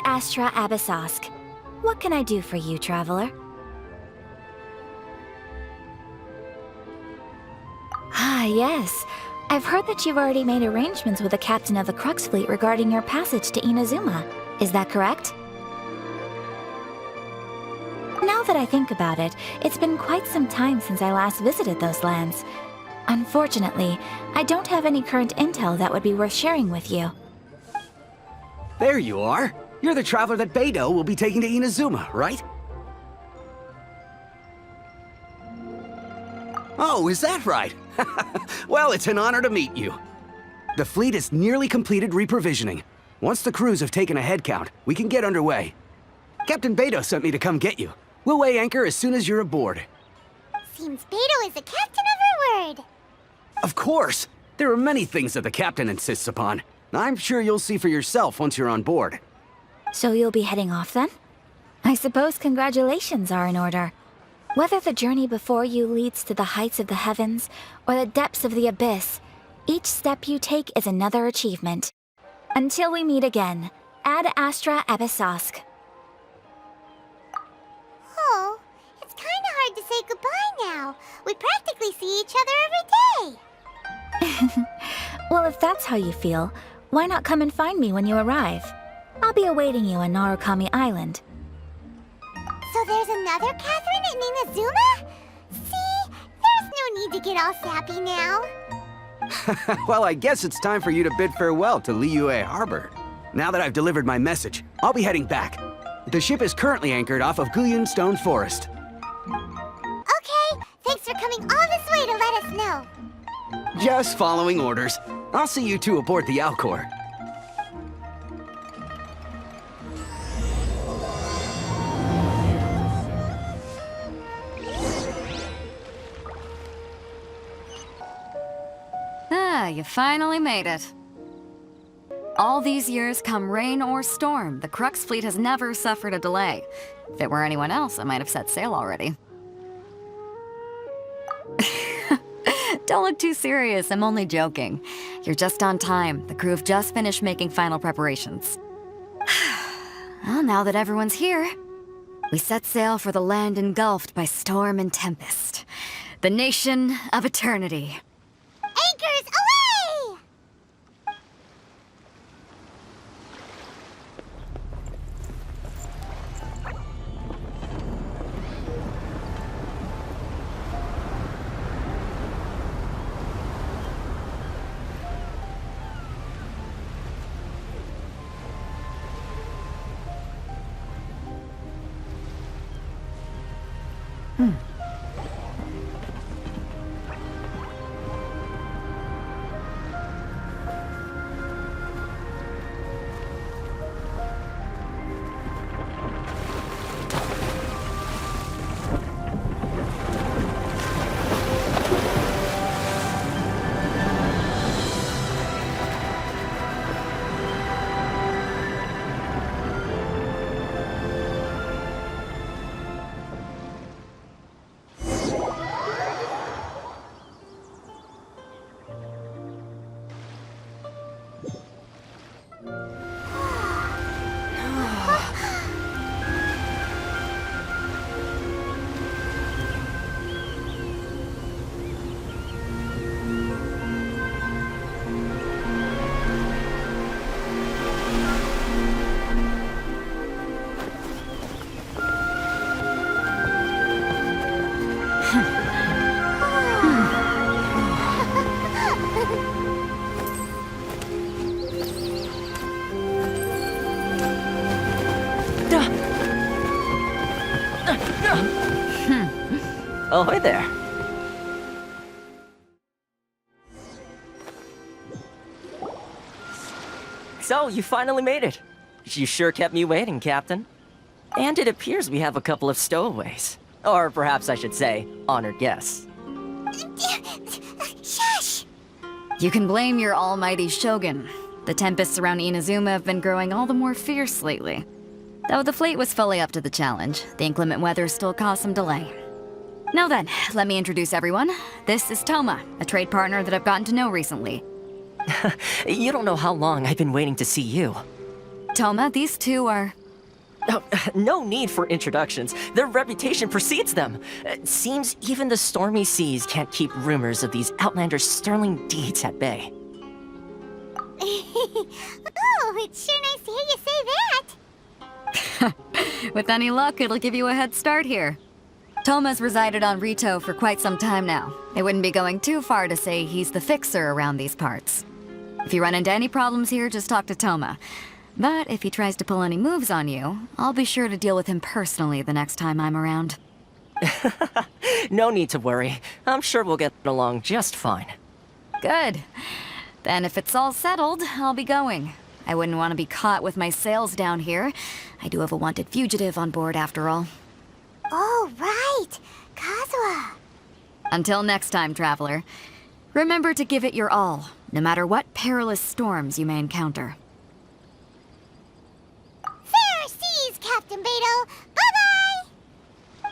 Astra Abyssosk. What can I do for you, traveler? Ah, yes. I've heard that you've already made arrangements with the captain of the Crux Fleet regarding your passage to Inazuma. Is that correct? Now that I think about it, it's been quite some time since I last visited those lands. Unfortunately, I don't have any current intel that would be worth sharing with you. There you are. You're the traveler that Beidou will be taking to Inazuma, right? Oh, is that right? Well, it's an honor to meet you. The fleet is nearly completed reprovisioning. Once the crews have taken a head count, we can get underway. Captain Beidou sent me to come get you. We'll weigh anchor as soon as you're aboard. Seems Beidou is the captain of her word. Of course! There are many things that the captain insists upon. I'm sure you'll see for yourself once you're on board. So you'll be heading off then? I suppose congratulations are in order. Whether the journey before you leads to the heights of the heavens or the depths of the abyss, each step you take is another achievement. Until we meet again, Ad Astra Abyssosk. Oh, it's kinda hard to say goodbye now. We practically see each other every day. Well, if that's how you feel, why not come and find me when you arrive? I'll be awaiting you on Narukami Island. So there's another Catherine in Inazuma? See? There's no need to get all sappy now. Well, I guess it's time for you to bid farewell to Liyue Harbor. Now that I've delivered my message, I'll be heading back. The ship is currently anchored off of Guyun Stone Forest. Okay, thanks for coming all this way to let us know. Just following orders. I'll see you two aboard the Alcor. Ah, you finally made it. All these years, come rain or storm, the Crux fleet has never suffered a delay. If it were anyone else, I might have set sail already. Don't look too serious, I'm only joking. You're just on time. The crew have just finished making final preparations. Well, now that everyone's here, we set sail for the land engulfed by storm and tempest. The nation of eternity. Anchors away! Ahoy there. So, you finally made it. You sure kept me waiting, Captain. And it appears we have a couple of stowaways. Or perhaps I should say, honored guests. Shush! You can blame your almighty Shogun. The tempests around Inazuma have been growing all the more fierce lately. Though the fleet was fully up to the challenge, the inclement weather still caused some delay. Now then, let me introduce everyone. This is Toma, a trade partner that I've gotten to know recently. You don't know how long I've been waiting to see you. Toma, these two are... Oh, no need for introductions. Their reputation precedes them. It seems even the stormy seas can't keep rumors of these Outlanders' sterling deeds at bay. Oh, it's sure nice to hear you say that. With any luck, it'll give you a head start here. Toma's resided on Rito for quite some time now. It wouldn't be going too far to say he's the fixer around these parts. If you run into any problems here, just talk to Toma. But if he tries to pull any moves on you, I'll be sure to deal with him personally the next time I'm around. No need to worry. I'm sure we'll get along just fine. Good. Then if it's all settled, I'll be going. I wouldn't want to be caught with my sails down here. I do have a wanted fugitive on board after all. Oh, right. Kazuha. Until next time, traveler. Remember to give it your all, no matter what perilous storms you may encounter. Fair seas, Captain Beto. Bye-bye.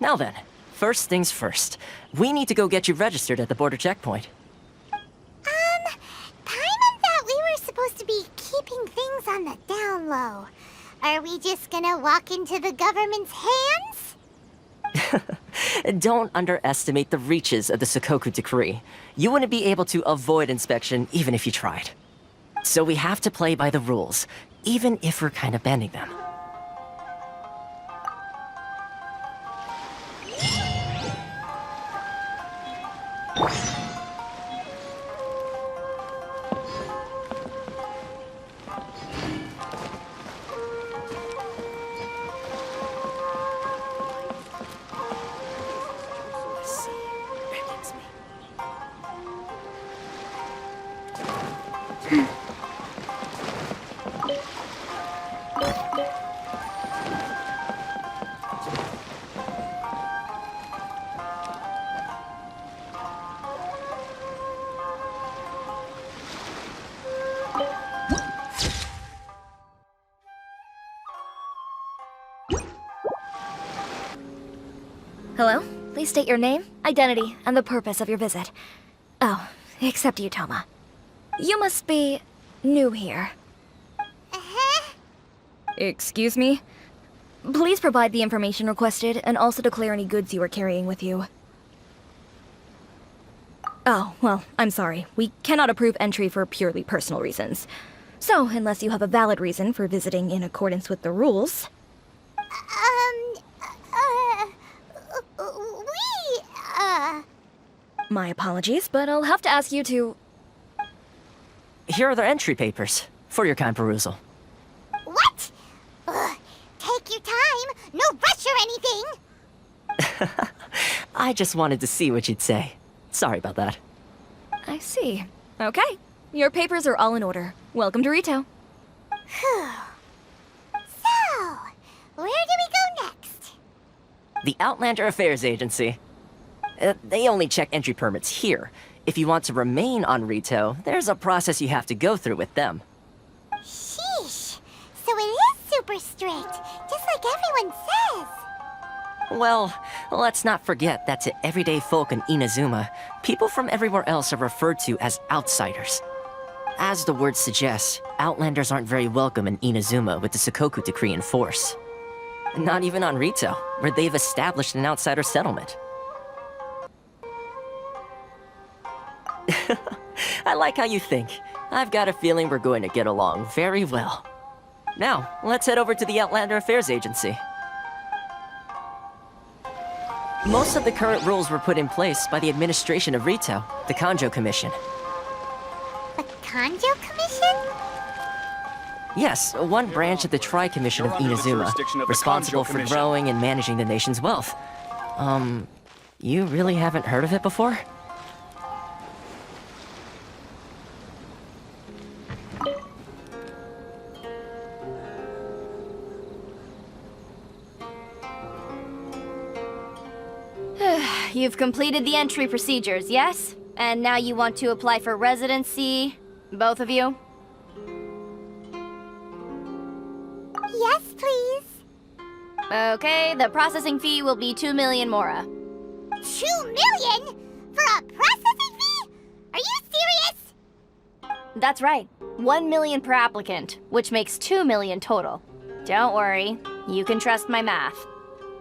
Now then, first things first. We need to go get you registered at the border checkpoint. Paimon thought we were supposed to be keeping things on the down low. Are we just gonna walk into the government's hands? Don't underestimate the reaches of the Sokoku Decree. You wouldn't be able to avoid inspection even if you tried. So we have to play by the rules, even if we're kind of bending them. Hello? Please state your name, identity, and the purpose of your visit. Oh, except you, Toma. You must be new here. Uh-huh. Excuse me? Please provide the information requested and also declare any goods you are carrying with you. Oh, well, I'm sorry. We cannot approve entry for purely personal reasons. So, unless you have a valid reason for visiting in accordance with the rules... My apologies, but I'll have to ask you to... Here are the entry papers for your kind perusal. What? Ugh, take your time. No rush or anything. I just wanted to see what you'd say. Sorry about that. I see. Okay. Your papers are all in order. Welcome to Rito. Phew. So, where do we go next? The Outlander Affairs Agency. They only check entry permits here. If you want to remain on Rito, there's a process you have to go through with them. Sheesh. So it is super strict, just like everyone says. Well, let's not forget that to everyday folk in Inazuma, people from everywhere else are referred to as outsiders. As the word suggests, Outlanders aren't very welcome in Inazuma with the Sokoku Decree in force. Not even on Rito, where they've established an outsider settlement. I like how you think. I've got a feeling we're going to get along very well. Now, let's head over to the Outlander Affairs Agency. Most of the current rules were put in place by the administration of Rito, the Kanjo Commission. The Kanjo Commission? Yes, one branch of the Tri-Commission of Inazuma, responsible for growing and managing the nation's wealth. You really haven't heard of it before? You've completed the entry procedures, yes? And now you want to apply for residency? Both of you? Yes, please. Okay, the processing fee will be 2 million mora. 2 million? For a processing Are you serious? That's right. 1 million per applicant, which makes 2 million total. Don't worry, you can trust my math.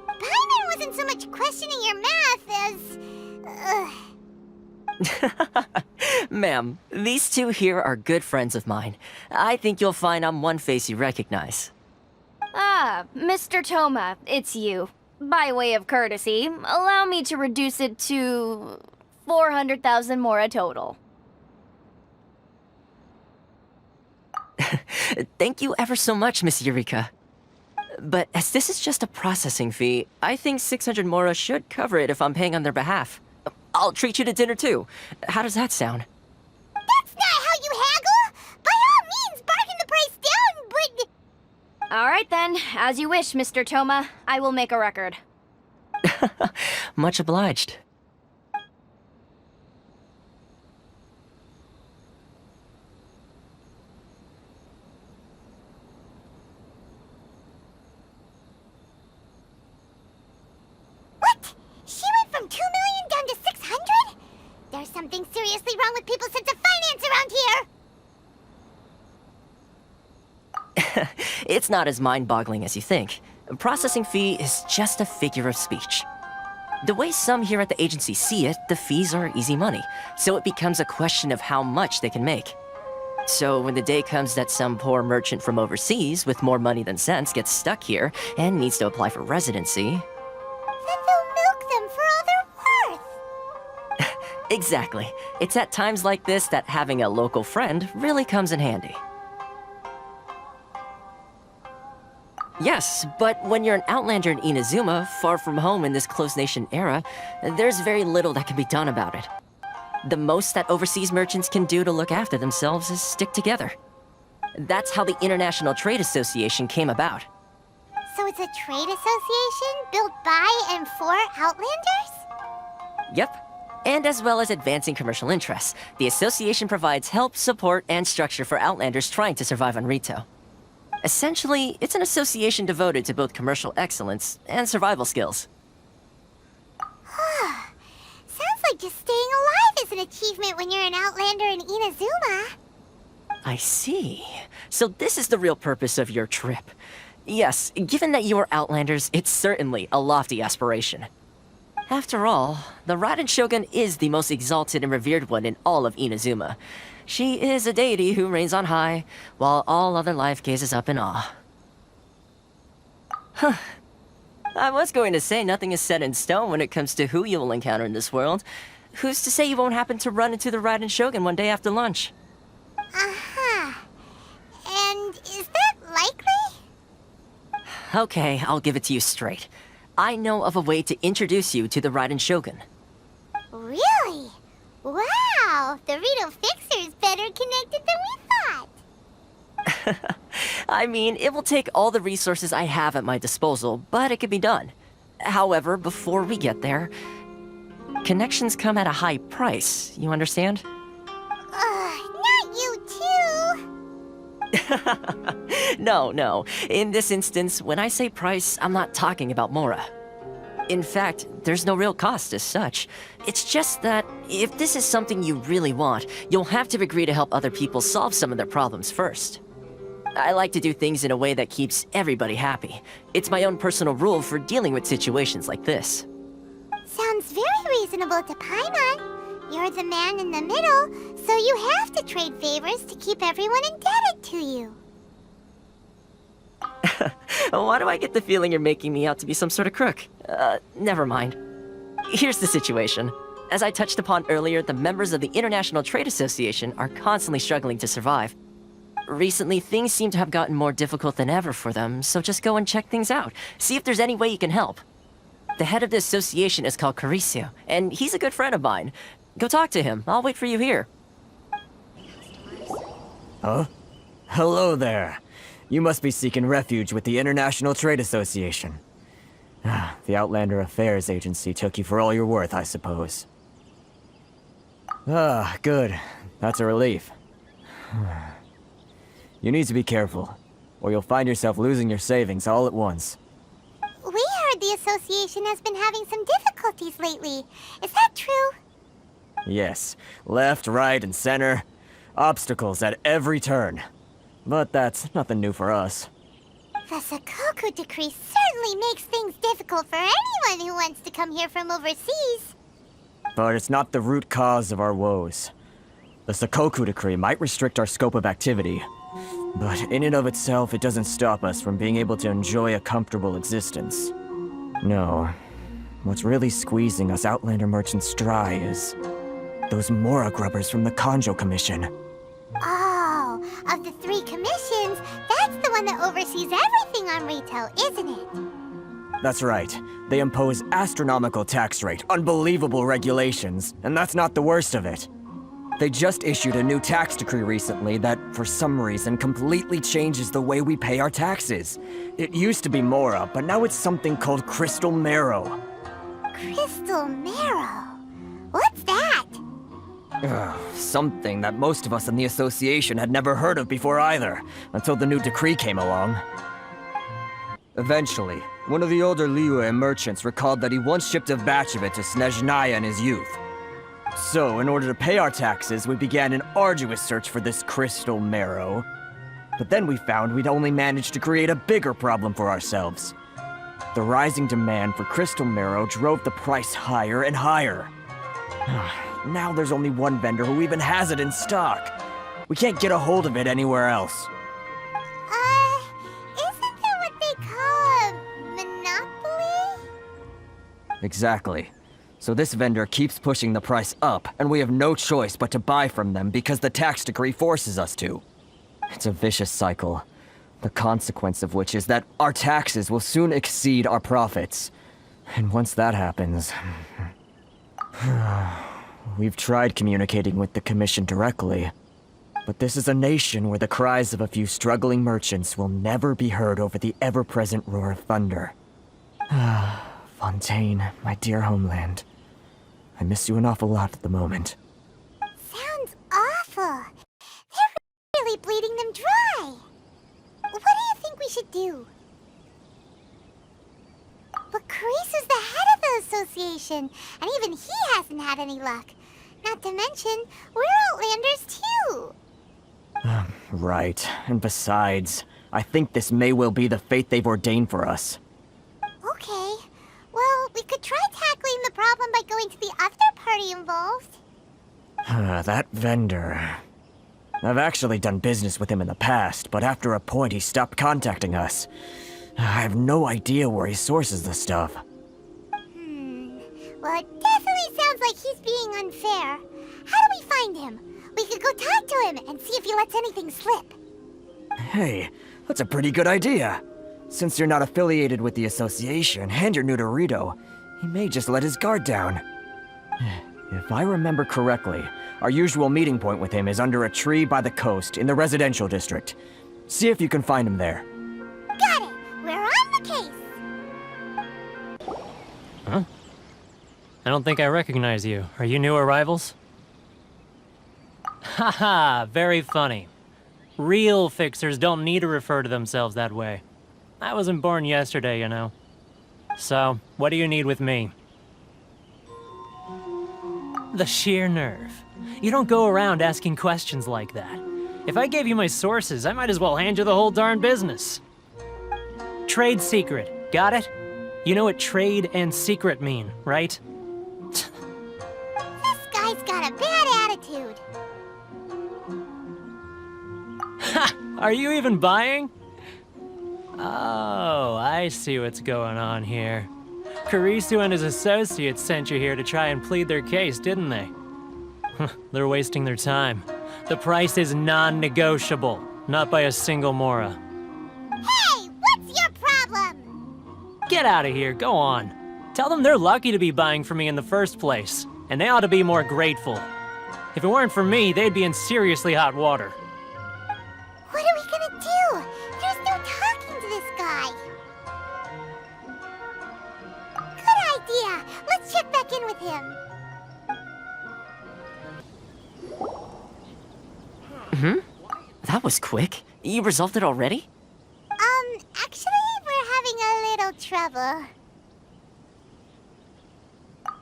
Paimon wasn't so much questioning your math as... Ma'am, these two here are good friends of mine. I think you'll find I'm one face you recognize. Ah, Mr. Toma, it's you. By way of courtesy, allow me to reduce it to 400,000 mora total. Thank you ever so much, Miss Eureka. But as this is just a processing fee, I think 600 mora should cover it if I'm paying on their behalf. I'll treat you to dinner too. How does that sound? That's not how you haggle! By all means, bargain the price down, but... All right then, as you wish, Mr. Toma. I will make a record. Much obliged. What? She went from 2 million down to 600? There's something seriously wrong with people's sense of finance around here! It's not as mind-boggling as you think. A processing fee is just a figure of speech. The way some here at the agency see it, the fees are easy money, so it becomes a question of how much they can make. So when the day comes that some poor merchant from overseas with more money than sense gets stuck here and needs to apply for residency... Then they'll milk them for all they're worth! Exactly. It's at times like this that having a local friend really comes in handy. Yes, but when you're an outlander in Inazuma, far from home in this closed nation era, there's very little that can be done about it. The most that overseas merchants can do to look after themselves is stick together. That's how the International Trade Association came about. So it's a trade association built by and for Outlanders? Yep. And as well as advancing commercial interests, the association provides help, support, and structure for Outlanders trying to survive on Rito. Essentially, it's an association devoted to both commercial excellence and survival skills. Sounds like just staying alive is an achievement when you're an Outlander in Inazuma. I see. So this is the real purpose of your trip. Yes, given that you are Outlanders, it's certainly a lofty aspiration. After all, the Raiden Shogun is the most exalted and revered one in all of Inazuma. She is a deity who reigns on high, while all other life gazes up in awe. Huh. I was going to say nothing is set in stone when it comes to who you will encounter in this world. Who's to say you won't happen to run into the Raiden Shogun one day after lunch? Uh-huh. And is that likely? Okay, I'll give it to you straight. I know of a way to introduce you to the Raiden Shogun. Really? Wow, the Rito Fixer's better connected than we thought. I mean, it will take all the resources I have at my disposal, but it can be done. However, before we get there, connections come at a high price, you understand? Not you too. No. In this instance, when I say price, I'm not talking about Mora. In fact, there's no real cost as such. It's just that if this is something you really want, you'll have to agree to help other people solve some of their problems first. I like to do things in a way that keeps everybody happy. It's my own personal rule for dealing with situations like this. Sounds very reasonable to Paimon. You're the man in the middle, so you have to trade favors to keep everyone indebted to you. Why do I get the feeling you're making me out to be some sort of crook? Never mind. Here's the situation. As I touched upon earlier, the members of the International Trade Association are constantly struggling to survive. Recently, things seem to have gotten more difficult than ever for them, so just go and check things out. See if there's any way you can help. The head of the association is called Caricio, and he's a good friend of mine. Go talk to him. I'll wait for you here. Huh? Hello there. You must be seeking refuge with the International Trade Association. The Outlander Affairs Agency took you for all you're worth, I suppose. Good. That's a relief. You need to be careful, or you'll find yourself losing your savings all at once. We heard the association has been having some difficulties lately. Is that true? Yes, left, right, and center. Obstacles at every turn. But that's nothing new for us. The sooo decree certainly makes things difficult for anyone who wants to come here from overseas. But it's not the root cause of our woes. The sooo decree might restrict our scope of activity, but in and of itself, it doesn't stop us from being able to enjoy a comfortable existence. No. What's really squeezing us Outlander merchants dry is those Mora grubbers from the Kanjo Commission. Oh, of the 3 commissions, that's the one that oversees everything on retail, isn't it? That's right. They impose astronomical tax rate, unbelievable regulations, and that's not the worst of it. They just issued a new tax decree recently that, for some reason, completely changes the way we pay our taxes. It used to be Mora, but now it's something called Crystal Marrow. Crystal Marrow? What's that? Something that most of us in the association had never heard of before either, until the new decree came along. Eventually, one of the older Liyue merchants recalled that he once shipped a batch of it to Snezhnaya in his youth. So, in order to pay our taxes, we began an arduous search for this crystal marrow. But then we found we'd only managed to create a bigger problem for ourselves. The rising demand for crystal marrow drove the price higher and higher. Now there's only one vendor who even has it in stock. We can't get a hold of it anywhere else. Isn't that what they call a monopoly? Exactly. So this vendor keeps pushing the price up, and we have no choice but to buy from them because the tax decree forces us to. It's a vicious cycle. The consequence of which is that our taxes will soon exceed our profits. And once that happens... We've tried communicating with the Commission directly, but this is a nation where the cries of a few struggling merchants will never be heard over the ever-present roar of thunder. Fontaine, my dear homeland. I miss you an awful lot at the moment. Sounds awful. They're really bleeding them dry. What do you think we should do? But Carice is the head of the association, and even he hasn't had any luck. Not to mention, we're Outlanders too. Right. And besides, I think this may well be the fate they've ordained for us. Okay. Well, we could try tackling the problem by going to the other party involved. That vendor... I've actually done business with him in the past, but after a point he stopped contacting us. I have no idea where he sources the stuff. Well, it definitely sounds like he's being unfair. How do we find him? We could go talk to him and see if he lets anything slip. Hey, that's a pretty good idea. Since you're not affiliated with the association and you're new to Rito, he may just let his guard down. If I remember correctly, our usual meeting point with him is under a tree by the coast in the residential district. See if you can find him there. Got it! We're on the case! Huh? I don't think I recognize you. Are you new arrivals? Haha, very funny. Real fixers don't need to refer to themselves that way. I wasn't born yesterday, you know. So, what do you need with me? The sheer nerve. You don't go around asking questions like that. If I gave you my sources, I might as well hand you the whole darn business. Trade secret, got it? You know what trade and secret mean, right? This guy's got a bad attitude. Ha! Are you even buying? Oh, I see what's going on here. Karisu and his associates sent you here to try and plead their case, didn't they? They're wasting their time. The price is non-negotiable, not by a single Mora. Hey, what's your problem? Get out of here, go on. Tell them they're lucky to be buying from me in the first place, and they ought to be more grateful. If it weren't for me, they'd be in seriously hot water. What are we gonna do? There's no talking to this guy. Good idea. Let's check back in with him. That was quick. You resolved it already? Actually, we're having a little trouble.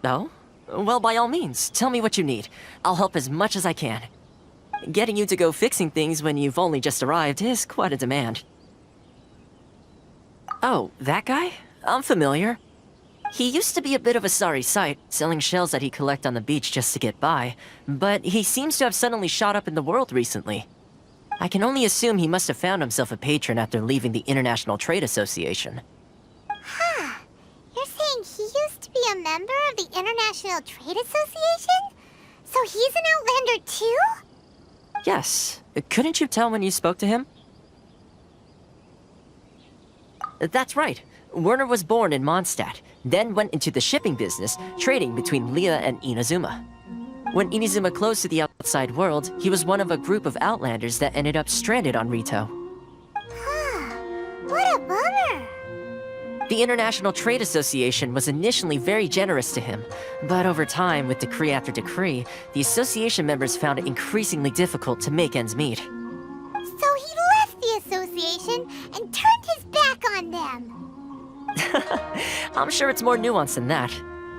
Oh? Well, by all means, tell me what you need. I'll help as much as I can. Getting you to go fixing things when you've only just arrived is quite a demand. Oh, that guy? I'm familiar. He used to be a bit of a sorry sight, selling shells that he'd collect on the beach just to get by, but he seems to have suddenly shot up in the world recently. I can only assume he must have found himself a patron after leaving the International Trade Association. Huh. You're saying he used to be a member of the International Trade Association? So he's an Outlander too? Yes. Couldn't you tell when you spoke to him? That's right. Werner was born in Mondstadt, then went into the shipping business, trading between Leah and Inazuma. When Inazuma closed to the outside world, he was one of a group of Outlanders that ended up stranded on Rito. Huh. What a bummer. The International Trade Association was initially very generous to him, but over time, with decree after decree, the association members found it increasingly difficult to make ends meet. So he left the association and turned his back on them. I'm sure it's more nuanced than that.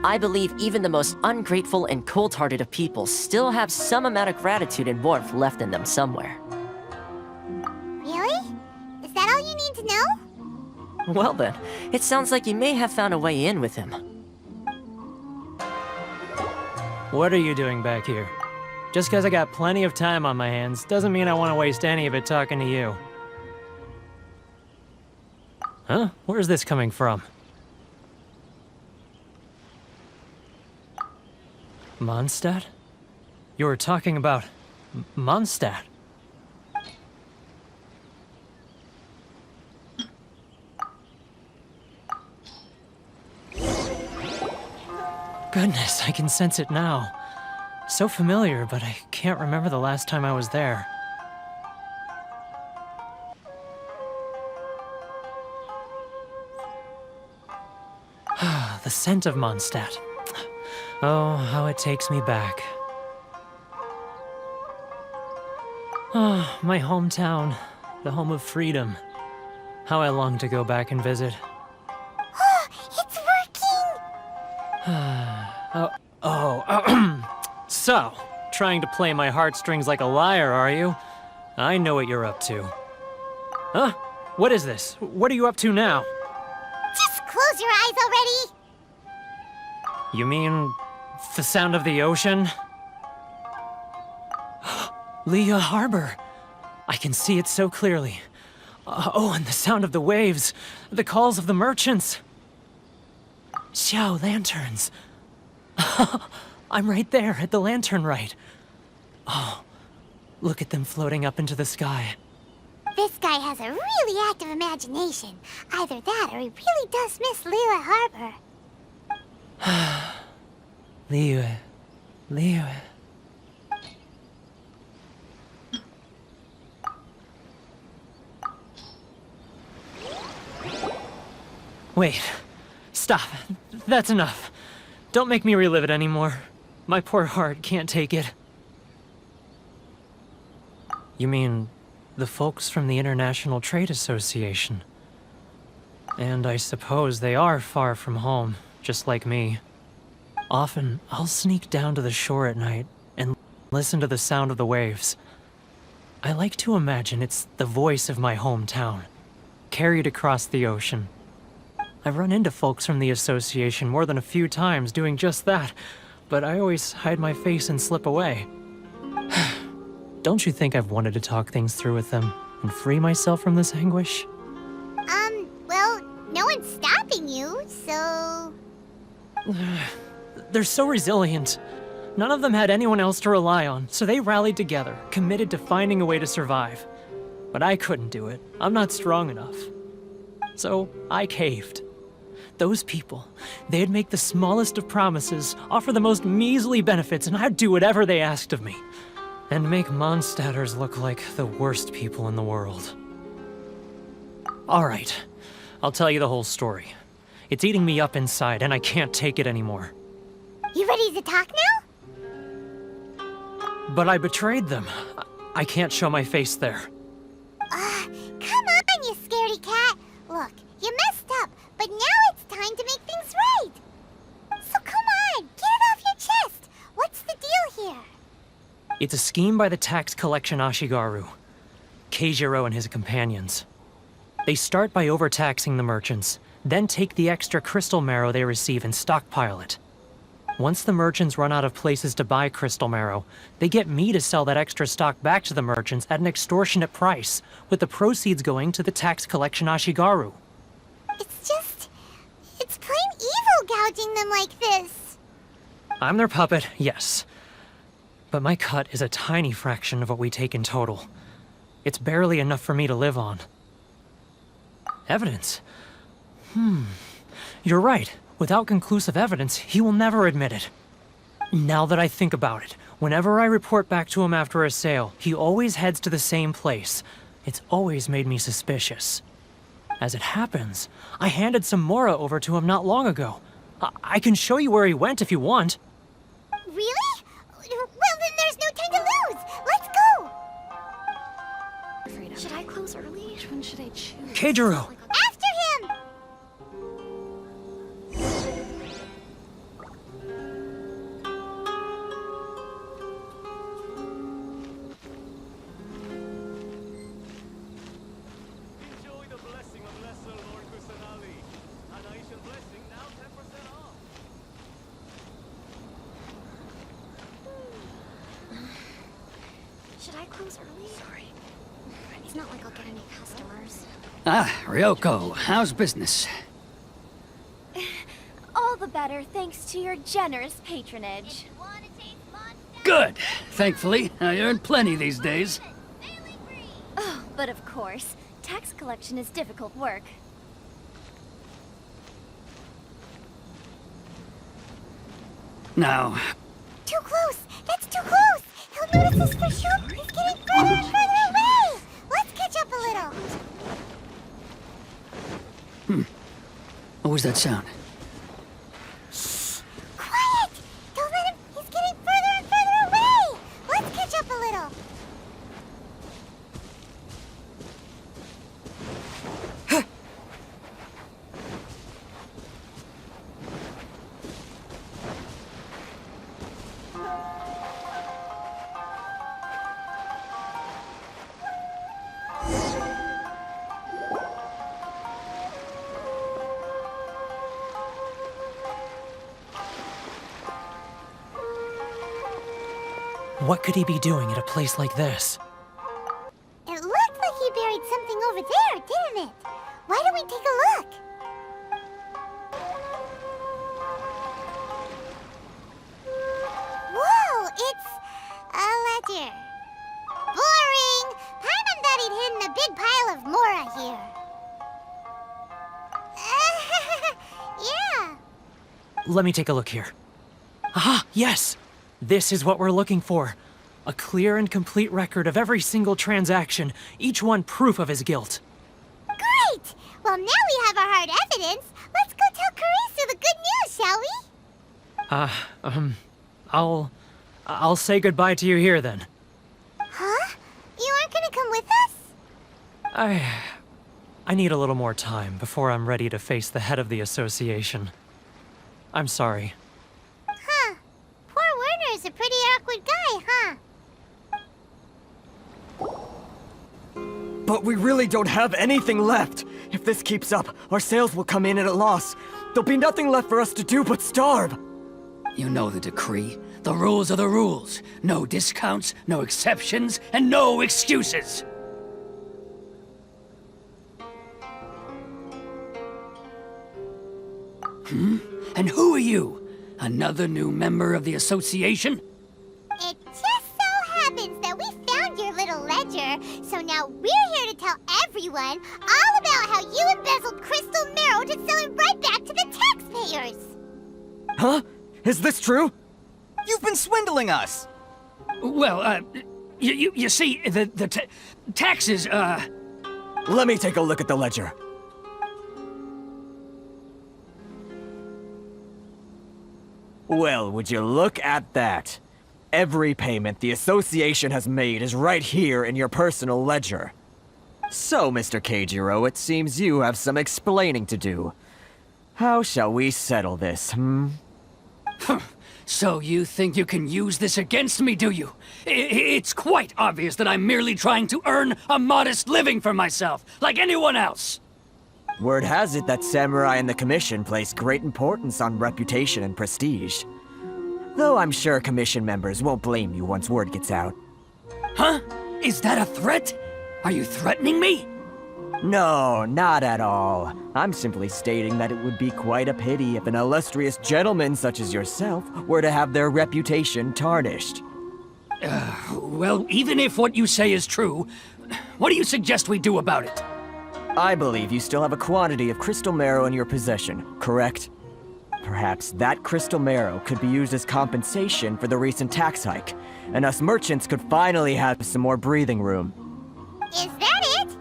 I believe even the most ungrateful and cold-hearted of people still have some amount of gratitude and warmth left in them somewhere. Really? Is that all you need to know? Well then, it sounds like you may have found a way in with him. What are you doing back here? Just because I got plenty of time on my hands doesn't mean I want to waste any of it talking to you. Huh? Where's this coming from? Mondstadt? You were talking about Mondstadt. Goodness, I can sense it now. So familiar, but I can't remember the last time I was there. The scent of Mondstadt. Oh, how it takes me back. Oh, my hometown, the home of freedom. How I long to go back and visit. It's working! So, trying to play my heartstrings like a liar, are you? I know what you're up to. Huh? What is this? What are you up to now? Just close your eyes already! You mean the sound of the ocean? Leah Harbor. I can see it so clearly. Oh, and the sound of the waves. The calls of the merchants. Xiao lanterns. I'm right there at the lantern right. Oh, look at them floating up into the sky. This guy has a really active imagination. Either that or he really does miss Leela Harbor. Leah. Wait. Stop. That's enough. Don't make me relive it anymore. My poor heart can't take it. You mean the folks from the International Trade Association? And I suppose they are far from home, just like me. Often, I'll sneak down to the shore at night and listen to the sound of the waves. I like to imagine it's the voice of my hometown, carried across the ocean. I've run into folks from the association more than a few times doing just that, but I always hide my face and slip away. Don't you think I've wanted to talk things through with them and free myself from this anguish? Well, no one's stopping you, so... They're so resilient. None of them had anyone else to rely on, so they rallied together, committed to finding a way to survive. But I couldn't do it. I'm not strong enough. So I caved. Those people, they'd make the smallest of promises, offer the most measly benefits, and I'd do whatever they asked of me. And make Mondstadters look like the worst people in the world. Alright, I'll tell you the whole story. It's eating me up inside, and I can't take it anymore. You ready to talk now? But I betrayed them. I can't show my face there. Come on, you scaredy cat. Look, you messed up, but now it's time to make things right. So come on, get it off your It's a scheme by the tax collection Ashigaru, Keijiro and his companions. They start by overtaxing the merchants, then take the extra crystal marrow they receive and stockpile it. Once the merchants run out of places to buy crystal marrow, they get me to sell that extra stock back to the merchants at an extortionate price, with the proceeds going to the tax collection Ashigaru. It's plain evil gouging them like this. I'm their puppet, yes. But my cut is a tiny fraction of what we take in total. It's barely enough for me to live on. Evidence? You're right. Without conclusive evidence, he will never admit it. Now that I think about it, whenever I report back to him after a sale, he always heads to the same place. It's always made me suspicious. As it happens, I handed some Mora over to him not long ago. I can show you where he went if you want. Really? Well, then there's no time to lose. Let's go. Should I close early? Which one should I choose? Keijiro! After him. Enjoy the blessing of Lesser Lord Kusanali. An Aishan blessing now 10% off. Should I close early? Sorry. It's not like I'll get any customers. Ah, Ryoko, how's business? All the better thanks to your generous patronage. Good. Thankfully, I earn plenty these days. Oh, but of course, tax collection is difficult work. Now, Too close. That's too close. He'll notice us for sure. He's getting further and further away. Let's catch up a little. what was that sound? Quiet. Don't let him. He's getting further and further away. Let's catch up a little. What could he be doing at a place like this? It looked like he buried something over there, didn't it? Why don't we take a look? Whoa, it's a ledger. Boring! Paimon thought he'd hidden a big pile of Mora here. Yeah. Let me take a look here. Aha, yes! This is what we're looking for. A clear and complete record of every single transaction, each one proof of his guilt. Great! Well, now we have our hard evidence. Let's go tell Karisu the good news, shall we? I'll say goodbye to you here then. Huh? You aren't gonna come with us? I need a little more time before I'm ready to face the head of the association. I'm sorry. Huh. Poor Werner's a pretty awkward guy, huh? But we really don't have anything left. If this keeps up, our sales will come in at a loss. There'll be nothing left for us to do but starve. You know the decree. The rules are the rules. No discounts, no exceptions, and no excuses. And who are you? Another new member of the association? It just so happens that we found your little ledger, so now we're here to tell everyone all about how you embezzled crystal marrow to sell it right back to the taxpayers. Huh? Is this true? You've been swindling us! Well, you see, the taxes, Let me take a look at the ledger. Well, would you look at that? Every payment the association has made is right here in your personal ledger. So, Mr. Keijiro, it seems you have some explaining to do. How shall we settle this, So you think you can use this against me, do you? It's quite obvious that I'm merely trying to earn a modest living for myself, like anyone else. Word has it that samurai and the commission place great importance on reputation and prestige. Though I'm sure commission members won't blame you once word gets out. Huh? Is that a threat? Are you threatening me? No, not at all. I'm simply stating that it would be quite a pity if an illustrious gentleman such as yourself were to have their reputation tarnished. Well, even if what you say is true, what do you suggest we do about it? I believe you still have a quantity of crystal marrow in your possession, correct? Perhaps that crystal marrow could be used as compensation for the recent tax hike, and us merchants could finally have some more breathing room. Is that it?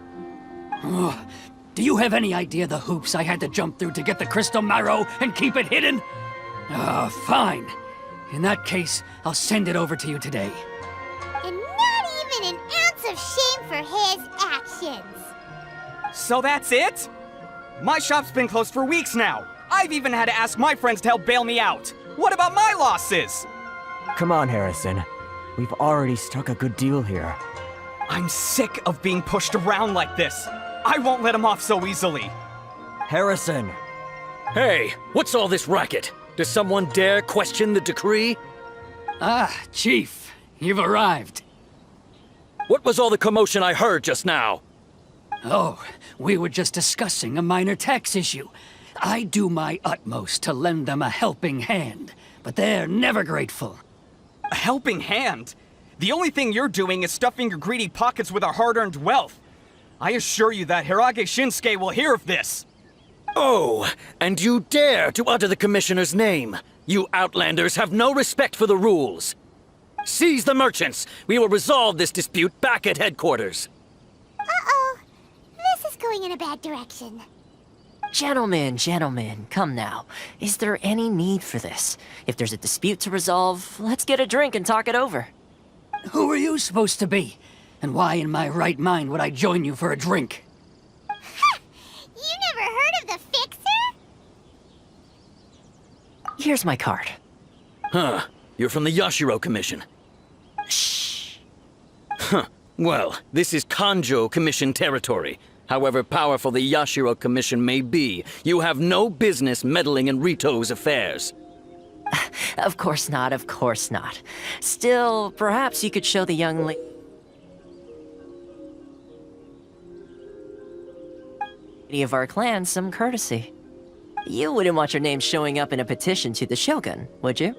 Oh, do you have any idea the hoops I had to jump through to get the crystal marrow and keep it hidden? Fine. In that case, I'll send it over to you today. And not even an ounce of shame for his actions. So that's it? My shop's been closed for weeks now. I've even had to ask my friends to help bail me out. What about my losses? Come on, Harrison. We've already struck a good deal here. I'm sick of being pushed around like this. I won't let him off so easily. Harrison! Hey, what's all this racket? Does someone dare question the decree? Ah, Chief, you've arrived. What was all the commotion I heard just now? Oh, we were just discussing a minor tax issue. I do my utmost to lend them a helping hand, but they're never grateful. A helping hand? The only thing you're doing is stuffing your greedy pockets with our hard-earned wealth. I assure you that Hirage Shinsuke will hear of this. Oh, and you dare to utter the Commissioner's name. You Outlanders have no respect for the rules. Seize the merchants. We will resolve this dispute back at headquarters. Uh-oh. This is going in a bad direction. Gentlemen, come now. Is there any need for this? If there's a dispute to resolve, let's get a drink and talk it over. Who are you supposed to be? And why in my right mind would I join you for a drink? Ha! You never heard of the Fixer? Here's my card. Huh. You're from the Yashiro Commission. Shh. Huh. Well, this is Kanjo Commission territory. However powerful the Yashiro Commission may be, you have no business meddling in Rito's affairs. Of course not, of course not. Still, perhaps you could show the young lady of our clan some courtesy. You wouldn't want your name showing up in a petition to the Shogun, would you?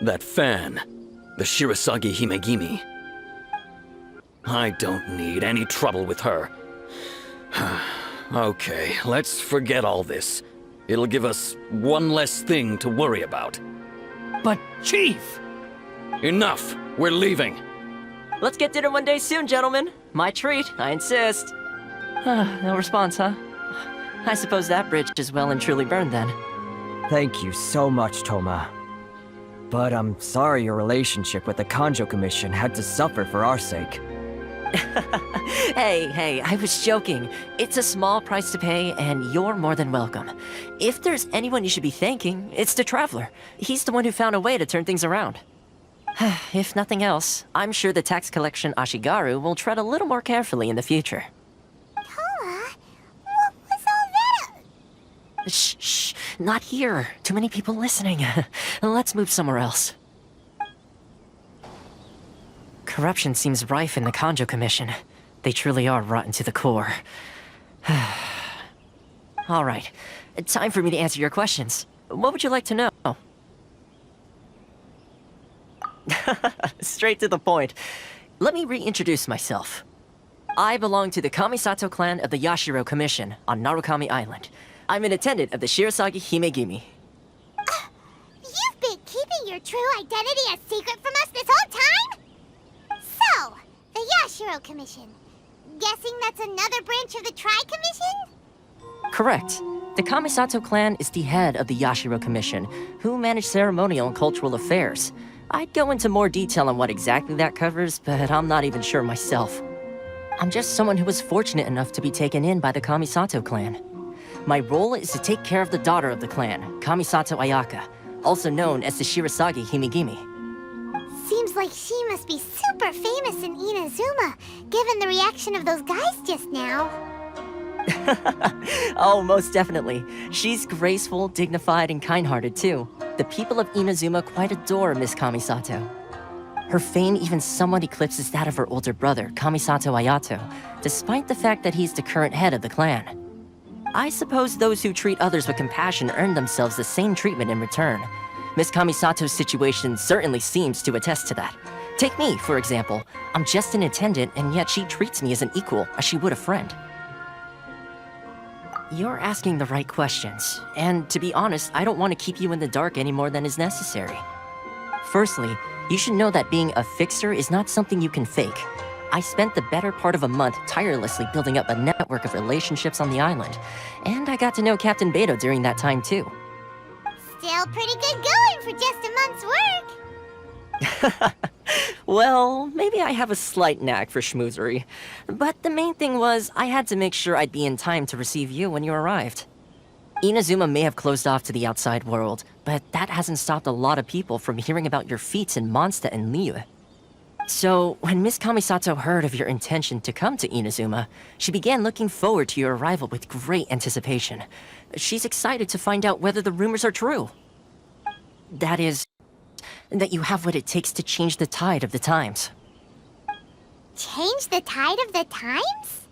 That fan, the Shirasagi Himegimi. I don't need any trouble with her. Okay, let's forget all this. It'll give us one less thing to worry about. But, Chief! Enough! We're leaving. Let's get dinner one day soon, gentlemen. My treat, I insist. No response, huh? I suppose that bridge is well and truly burned then. Thank you so much, Toma. But I'm sorry your relationship with the Kanjo Commission had to suffer for our sake. Hey, I was joking. It's a small price to pay, and you're more than welcome. If there's anyone you should be thanking, it's the Traveler. He's the one who found a way to turn things around. If nothing else, I'm sure the tax collection Ashigaru will tread a little more carefully in the future. Toma, what was all that? Shh, not here. Too many people listening. Let's move somewhere else. Corruption seems rife in the Kanjo Commission. They truly are rotten to the core. All right, time for me to answer your questions. What would you like to know? Straight to the point. Let me reintroduce myself. I belong to the Kamisato clan of the Yashiro Commission on Narukami Island. I'm an attendant of the Shirasagi Himegimi. You've been keeping your true identity a secret from us this whole time? So, the Yashiro Commission. Guessing that's another branch of the Tri-Commission? Correct. The Kamisato clan is the head of the Yashiro Commission, who manage ceremonial and cultural affairs. I'd go into more detail on what exactly that covers, but I'm not even sure myself. I'm just someone who was fortunate enough to be taken in by the Kamisato clan. My role is to take care of the daughter of the clan, Kamisato Ayaka, also known as the Shirasagi Himigimi. Seems like she must be super famous in Inazuma, given the reaction of those guys just now. Oh, most definitely. She's graceful, dignified, and kind-hearted too. The people of Inazuma quite adore Miss Kamisato. Her fame even somewhat eclipses that of her older brother, Kamisato Ayato, despite the fact that he's the current head of the clan. I suppose those who treat others with compassion earn themselves the same treatment in return. Miss Kamisato's situation certainly seems to attest to that. Take me, for example. I'm just an attendant, and yet she treats me as an equal, as she would a friend. You're asking the right questions, and to be honest, I don't want to keep you in the dark any more than is necessary. Firstly, you should know that being a fixer is not something you can fake. I spent the better part of a month tirelessly building up a network of relationships on the island, and I got to know Captain Beto during that time too. Still pretty good going for just a month's work. Well, maybe I have a slight knack for schmoozery, but the main thing was I had to make sure I'd be in time to receive you when you arrived. Inazuma may have closed off to the outside world, but that hasn't stopped a lot of people from hearing about your feats in Mondstadt and Liyue. So, when Miss Kamisato heard of your intention to come to Inazuma, she began looking forward to your arrival with great anticipation. She's excited to find out whether the rumors are true. That is, that you have what it takes to change the tide of the times. Change the tide of the times?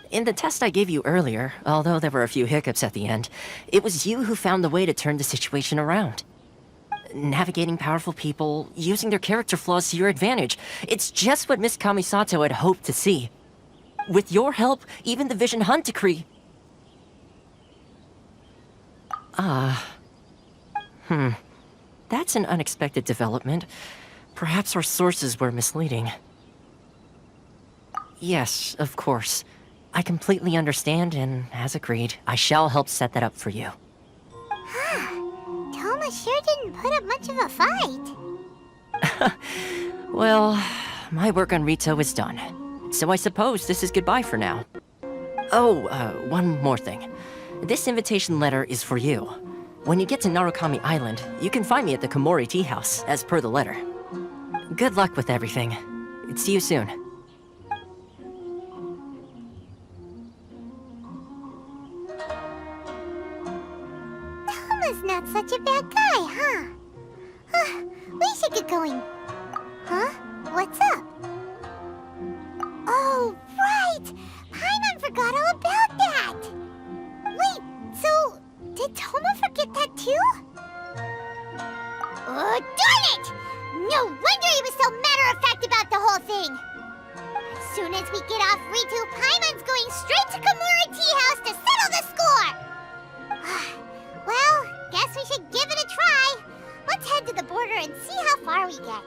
In the test I gave you earlier, although there were a few hiccups at the end, it was you who found the way to turn the situation around. Navigating powerful people, using their character flaws to your advantage. It's just what Miss Kamisato had hoped to see. With your help, even the Vision Hunt Decree... That's an unexpected development. Perhaps our sources were misleading. Yes, of course. I completely understand, and as agreed, I shall help set that up for you. Toma sure didn't put up much of a fight. Well, my work on Rito is done. So I suppose this is goodbye for now. Oh, one more thing. This invitation letter is for you. When you get to Narukami Island, you can find me at the Komori Tea House, as per the letter. Good luck with everything. See you soon. Toma's not such a bad guy, huh? We should get going. Huh? What's up? Oh, right! Paimon forgot all about that! Wait, so... did Toma forget that too? Oh, darn it! No wonder he was so matter-of-fact about the whole thing! As soon as we get off Ritu, Paimon's going straight to Komori Tea House to settle the score! Well, guess we should give it a try. Let's head to the border and see how far we get.